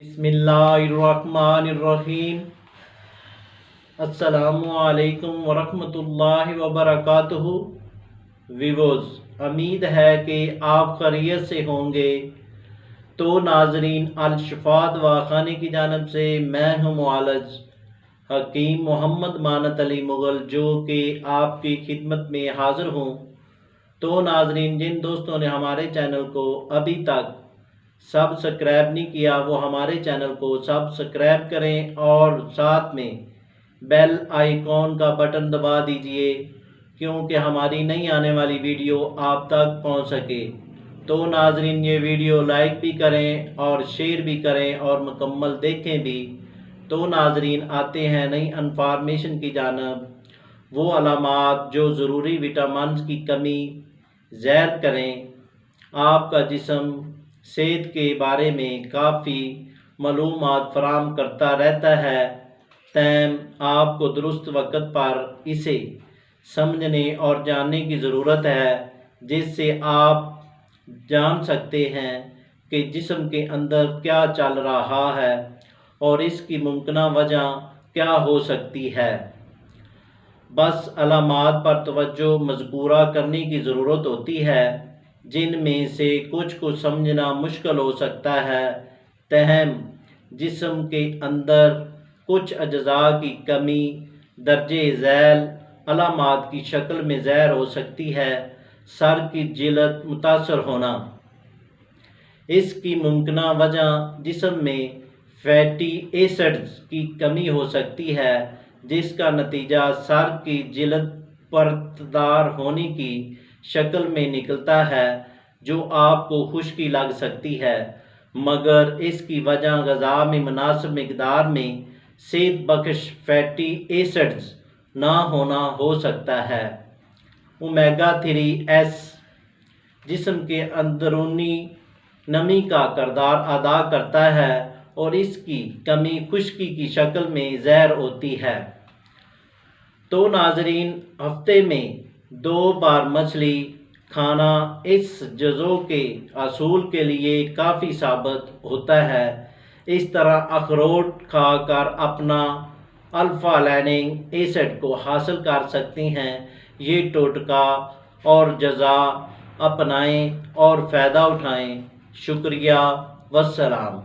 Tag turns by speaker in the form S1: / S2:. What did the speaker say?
S1: बिस्मिल्लाहिर्रहमानिर्रहीम। अस्सलामु अलैकुम वरहमतुल्लाहि वबरकातुहू। विवोज़, उम्मीद है कि आप खैरियत से होंगे। तो नाजरीन, अल-शिफा दवाखाने की जानिब से मैं हूँ मुआलज हकीम मोहम्मद मानत अली मुग़ल, जो कि आपकी खिदमत में हाज़िर हूँ। तो नाजरीन, जिन दोस्तों ने हमारे चैनल को अभी तक सब्सक्राइब नहीं किया, वो हमारे चैनल को सब्सक्राइब करें और साथ में बेल आइकॉन का बटन दबा दीजिए, क्योंकि हमारी नई आने वाली वीडियो आप तक पहुंच सके। तो नाजरीन, ये वीडियो लाइक भी करें और शेयर भी करें और मुकम्मल देखें भी। तो नाजरीन, आते हैं नई इन्फॉर्मेशन की जानब। वो alamat जो ज़रूरी विटामिन की कमी ज़ाहिर करें, आपका जिस्म सेहत के बारे में काफ़ी मालूमात फराहम करता रहता है। तैम आपको दुरुस्त वक्त पर इसे समझने और जानने की ज़रूरत है, जिससे आप जान सकते हैं कि जिस्म के अंदर क्या चल रहा है और इसकी मुमकिन वजह क्या हो सकती है। बस अलामात पर तवज्जो मज़कूरा करने की ज़रूरत होती है, जिनमें से कुछ को समझना मुश्किल हो सकता है। तहम जिस्म के अंदर कुछ अज्जा की कमी दर्जे झैल अलामात की शक्ल में ज़ाहिर हो सकती है। सर की जिल्द मुतासर होना, इसकी मुमकिन वजह जिस्म में फैटी एसिड्स की कमी हो सकती है, जिसका नतीजा सर की जिल्द परतदार होने की शक्ल में निकलता है, जो आपको खुश्की लग सकती है। मगर इसकी वजह ग़िज़ा में मुनासिब मिक़दार में सेहत बख्श फैटी एसिड्स ना होना हो सकता है। ओमेगा 3 जिस्म के अंदरूनी नमी का किरदार अदा करता है और इसकी कमी खुश्की की शक्ल में ज़ाहिर होती है। तो नाजरीन, हफ्ते में 2 बार मछली खाना इस जज़ो के असूल के लिए काफ़ी साबित होता है। इस तरह अखरोट खाकर अपना अल्फ़ा लैनिक एसिड को हासिल कर सकते हैं। ये टोटका और जज़ा अपनाएं और फ़ायदा उठाएं। शुक्रिया, वस्सलाम।